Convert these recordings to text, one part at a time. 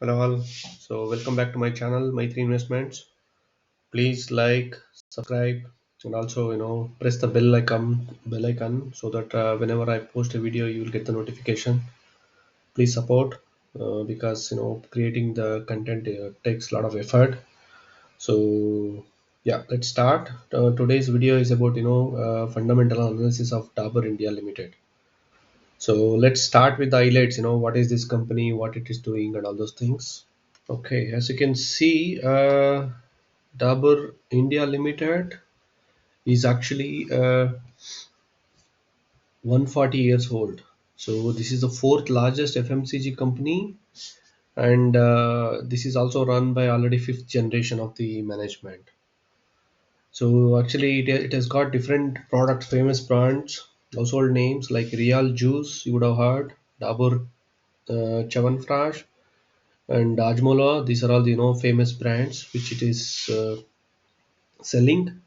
Hello all. So welcome back to my channel, My Three Investments. Please like, subscribe, and also press the bell icon so that whenever I post a video, you will get the notification. Please support because creating the content takes a lot of effort. So yeah, let's start. Today's video is about fundamental analysis of Dabur India Limited. So let's start with the highlights. What is this company, what it is doing, and all those things. Okay, as you can see, Dabur India Limited is actually 140 years old. So this is the fourth largest FMCG company, and this is also run by already fifth generation of the management. So actually, it has got different products, famous brands, household names like Real Juice, you would have heard, Dabur Chyawanprash, and Ajmola. These are all the famous brands which it is selling.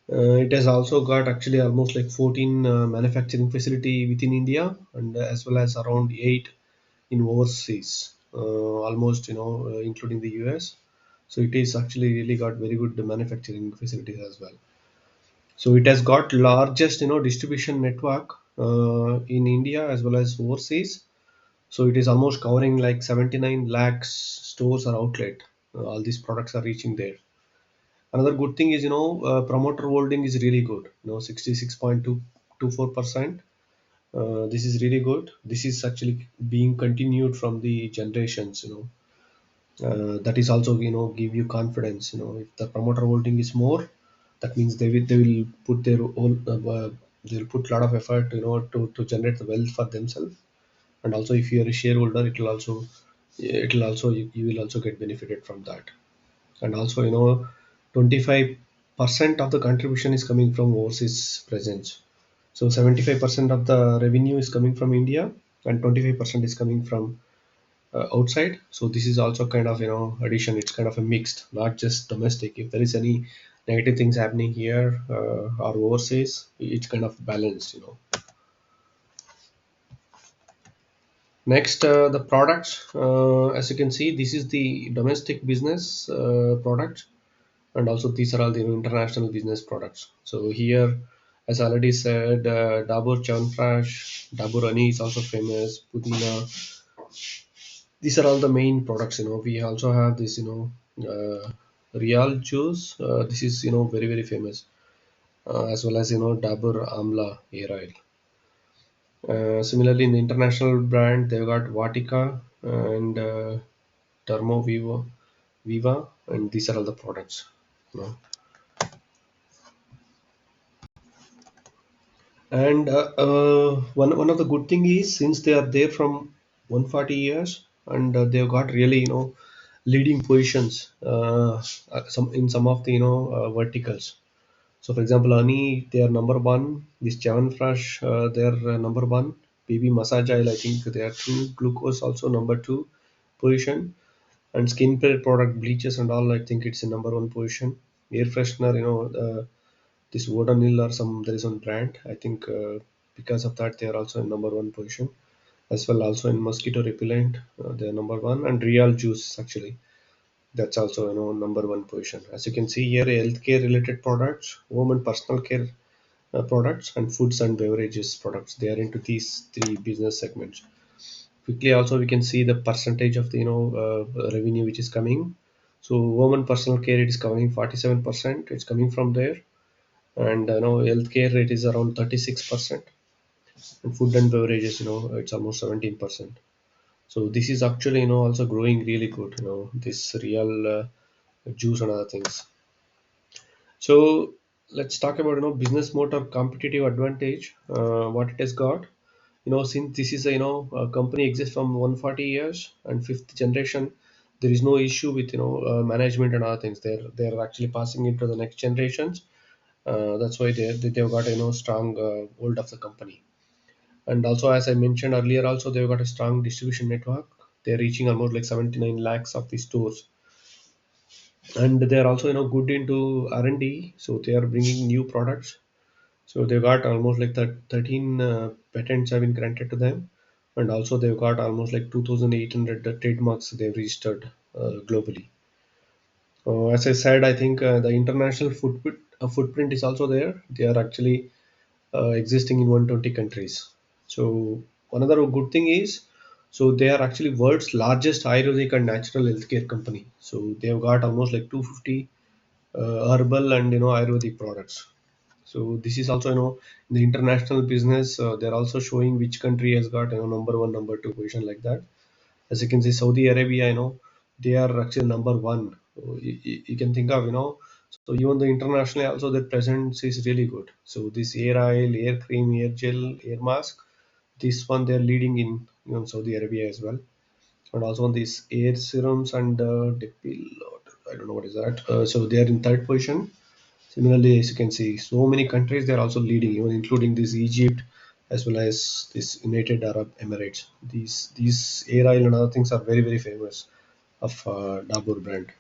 It has also got actually almost like 14 manufacturing facility within India, and as well as around 8 in overseas, almost including the US. So it is actually really got very good manufacturing facilities as well. So it has got largest distribution network in India as well as overseas. So it is almost covering like 79 lakhs stores or outlet. All these products are reaching there. Another good thing is, promoter holding is really good. 66.224%. This is really good. This is actually being continued from the generations. That is also give you confidence. If the promoter holding is more, that means they will put their own they will put a lot of effort to generate the wealth for themselves. And also, if you are a shareholder, it will also you will also get benefited from that. And also 25% of the contribution is coming from overseas presence. So 75% of the revenue is coming from India, and 25% is coming from outside. So this is also kind of addition. It's kind of a mixed, not just domestic. If there is any negative things happening here or overseas, it's kind of balanced. Next, the products. As you can see, this is the domestic business product, and also these are all the international business products. So here, as I already said, Dabur Chyawanprash, Dabur Honey is also famous, Pudina. These are all the main products. We also have this Real juice. This is very very famous, as well as Dabur Amla hair oil. Similarly, in the international brand, they've got Vatica and Dermo Viva, and these are all the products. You know. And one of the good thing is, since they are there from 140 years, and they've got really leading positions some of the verticals. So for example, honey, they are number one. This Chyawanprash, they are number one. Baby massage oil, I think they are two. Glucose also number two position. And skincare product bleaches and all, I think it's a number one position. Air freshener, this Vodanil or some there is one brand. I think because of that they are also in number one position. As well also in mosquito repellent, they are number one. And Real juice actually, that's also number one position. As you can see here, healthcare related products, home and personal care products, and foods and beverages products. They are into these three business segments. Quickly also we can see the percentage of the revenue which is coming. So home and personal care, it is coming 47%. It's coming from there. And healthcare rate is around 36%, and food and beverages it's almost 17%. So this is actually also growing really good, this Real juice and other things. So let's talk about business motor competitive advantage, what it has got. Since this is a company exists from 140 years and fifth generation, there is no issue with management and other things. They're actually passing it to the next generations. That's why they've got strong hold of the company. And also, as I mentioned earlier, also they've got a strong distribution network. They're reaching almost like 79 lakhs of the stores, and they're also good into R&D. So they are bringing new products. So they got almost like 13 patents have been granted to them. and also they've got almost like 2,800 trademarks they've registered globally. As I said, I think the international footprint is also there. They are actually existing in 120 countries. So another good thing is, so they are actually world's largest Ayurvedic and natural healthcare company. So they have got almost like 250 herbal and Ayurvedic products. So this is also in the international business, they're also showing which country has got number one, number two position like that. As you can see, Saudi Arabia, they are actually number one. So you can think of, so even the internationally also their presence is really good. So this air oil, air cream, air gel, air mask, this one they're leading in Saudi Arabia as well. And also on these air serums and depil, I don't know what is that. So they are in third position. Similarly, as you can see, so many countries they are also leading, even including this Egypt as well as this United Arab Emirates. These air oil and other things are very very famous of Dabur brand.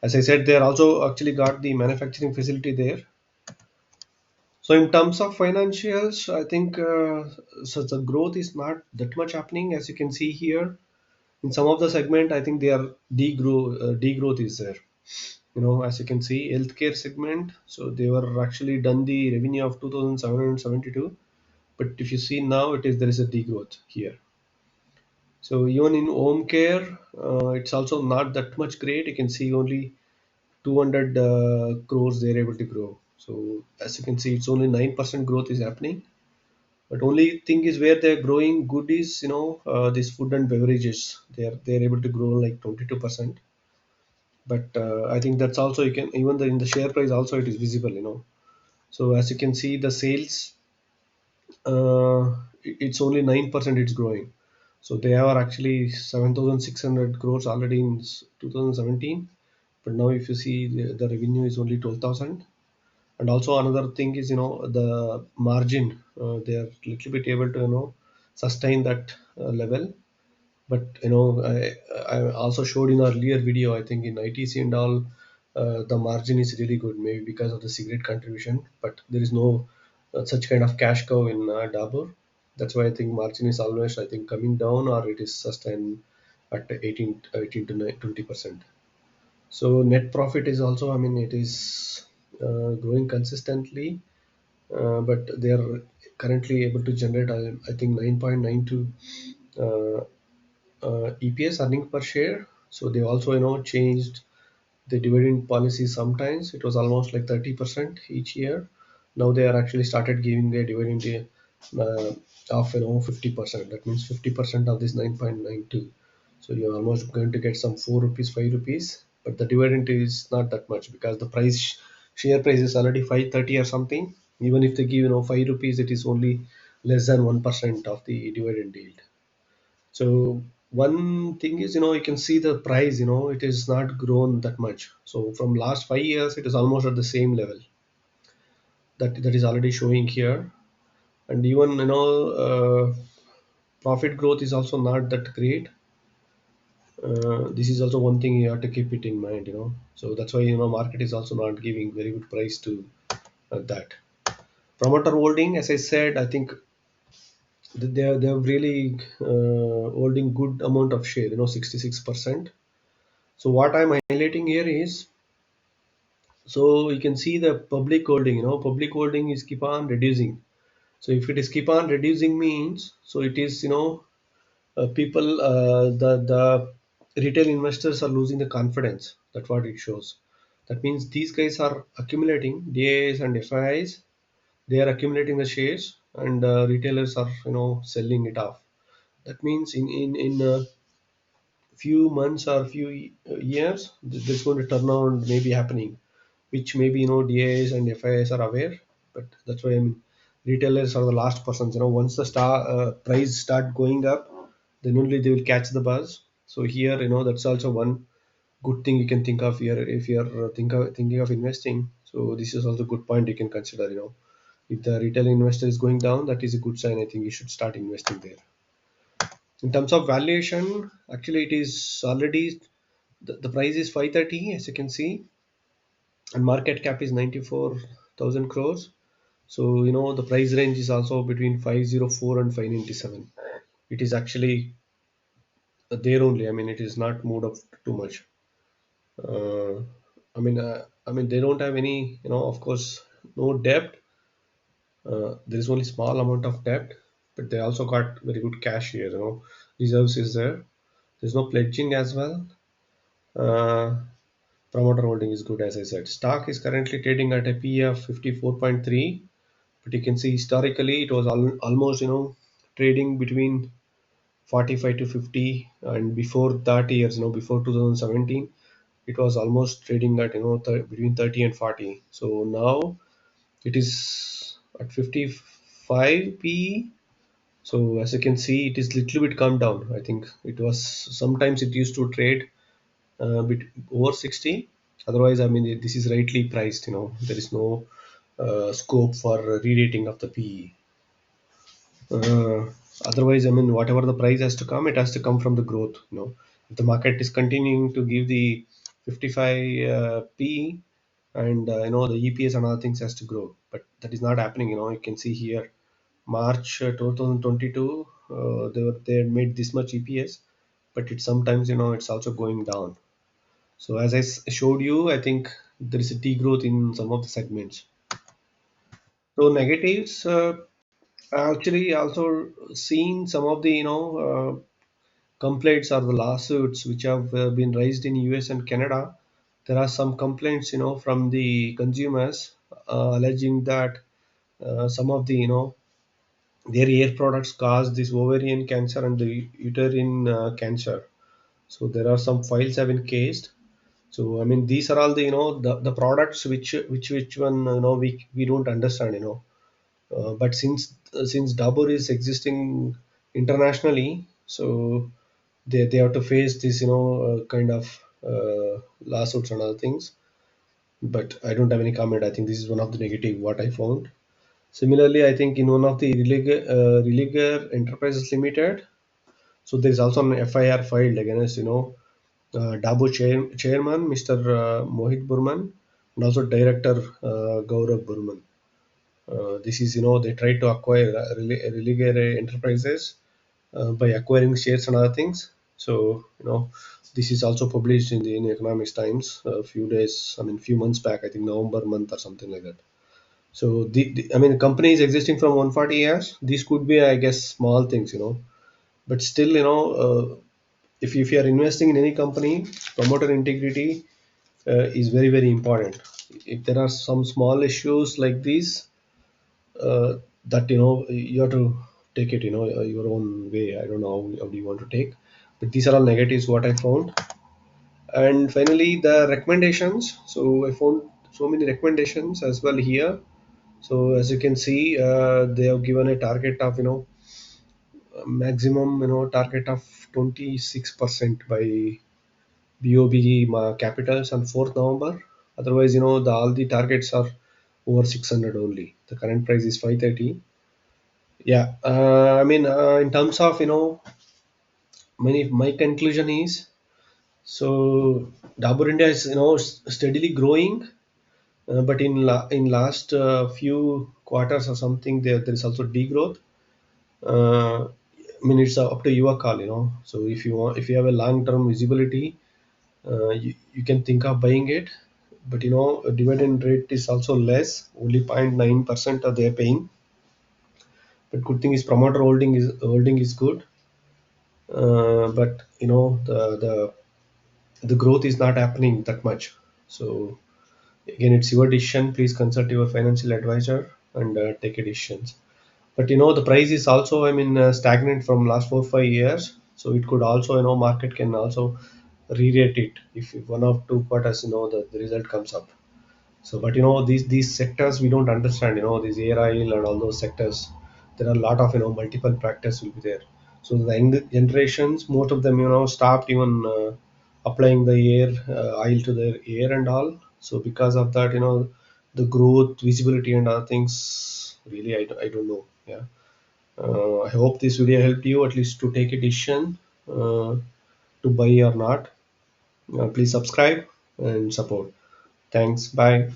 As I said, they are also actually got the manufacturing facility there. So in terms of financials, I think so the growth is not that much happening as you can see here. In some of the segment, I think they are degrowth is there. As you can see, healthcare segment. So they were actually done the revenue of 2,772, but if you see now, there is a degrowth here. So even in home care, it's also not that much great. You can see only 200 crores they're able to grow. So as you can see, it's only 9% growth is happening. But only thing is where they're growing good is this food and beverages. They're able to grow like 22%. But I think that's also you can even in the share price also it is visible. So as you can see, the sales it's only 9% it's growing. So they are actually 7,600 crores already in 2017. But now if you see the revenue is only 12,000. And also another thing is the margin they are little bit able to sustain that level. But I also showed in our earlier video, I think in ITC and all, the margin is really good, maybe because of the cigarette contribution. But there is no such kind of cash cow in Dabur. That's why I think margin is always, I think, coming down or it is sustained at 18 to 20%. So net profit is also, I mean, it is growing consistently, but they are currently able to generate, I think, 9.92 uh, EPS, earning per share. So they also changed the dividend policy. Sometimes it was almost like 30% each year. Now they are actually started giving a dividend uh, of 50%. That means 50% of this 9.92. So you're almost going to get some 4 rupees, 5 rupees, but the dividend is not that much because the share price is already 530 or something. Even if they give 5 rupees, it is only less than 1% of the dividend yield. So one thing is, you can see the price, it is not grown that much. So from last 5 years, it is almost at the same level that is already showing here. And even, profit growth is also not that great. This is also one thing you have to keep it in mind. So that's why, market is also not giving very good price to that. Promoter holding, as I said, I think they're really holding good amount of share, 66%. So what I'm highlighting here is, so you can see the public holding, public holding is keep on reducing. So if it is keep on reducing means, so it is, people, the retail investors are losing the confidence. That's what it shows. That means these guys are accumulating DAs and FIIs. They are accumulating the shares and retailers are, selling it off. That means in few months or few years, there's going to turn around maybe happening, which maybe DAs and FIs are aware. But that's why I mean retailers are the last persons. Once the price start going up, then only they will catch the buzz. So here, that's also one good thing you can think of here if you're thinking of investing. So this is also a good point you can consider. If the retail investor is going down, that is a good sign. I think you should start investing there. In terms of valuation, actually it is already the price is 530 as you can see, and market cap is 94,000 crores. So the price range is also between 504 and 597. It is actually there only. I mean, it is not moved up too much. Uh, I mean, they don't have any, of course, no debt. There is only small amount of debt, but they also got very good cash here. Reserves is there. There's no pledging as well. Uh, Promoter holding is good, as I said. Stock is currently trading at a PE of 54.3, but you can see historically it was almost trading between 45 to 50, and before that years, before 2017, it was almost trading at between 30 and 40. So now it is at 55 PE. So as you can see, it is little bit come down. I think it was sometimes it used to trade bit over 60. Otherwise, I mean, this is rightly priced. There is no scope for re-rating of the PE. Uh, Otherwise, I mean, whatever the price has to come, it has to come from the growth. If the market is continuing to give the 55 P, and the EPS and other things has to grow, but that is not happening. You can see here, March 2022, they had made this much EPS, but it sometimes it's also going down. So as I showed you, I think there is a degrowth in some of the segments. So negatives. Actually, also seen some of the complaints or the lawsuits which have been raised in US and Canada. There are some complaints from the consumers alleging that some of the their air products cause this ovarian cancer and the uterine cancer. So there are some files have been cased. So I mean these are all the the products which one we don't understand. But since Dabur is existing internationally, so they have to face this kind of lawsuits and other things. But I don't have any comment. I think this is one of the negative what I found. Similarly, I think in one of the Religer Enterprises Limited, so there is also an FIR filed against Dabur chairman Mr. Mohit Burman, and also director Gaurav Burman. This is, they tried to acquire Religare Enterprises by acquiring shares and other things. So, this is also published in the Economics Times a few days, I mean, few months back, I think November month or something like that. So, I mean, the company is existing from 140 years. These could be, I guess, small things, but still, if you are investing in any company, promoter integrity is very, very important. If there are some small issues like these, that you have to take it your own way. I don't know how do you want to take, but these are all negatives what I found. And finally, the recommendations. So I found so many recommendations as well here. So as you can see, they have given a target of maximum target of 26% by BOB capitals on 4th November. Otherwise, all the targets are over 600 only. The current price is 530. Yeah, I mean, in terms of my conclusion is, so Dabur India is steadily growing, but in last few quarters or something, there is also degrowth. I mean, it's up to your call. So if you have a long term visibility, you can think of buying it. But dividend rate is also less, only 0.9% are they paying. But good thing is promoter holding is good. But the growth is not happening that much. So again, it's your decision. Please consult your financial advisor and take a decisions. But the price is also, I mean, stagnant from last 4 5 years. So it could also, market can also re-rate it if 1 or 2 quarters the result comes up. So, but these sectors we don't understand. These air oil and all those sectors, there are a lot of multiple factors will be there. So the young generations, most of them stopped even applying the air oil to their air and all. So because of that, the growth, visibility, and other things, really I don't know. Yeah. I hope this video helped you at least to take a decision to buy or not. Please subscribe and support. Thanks. Bye.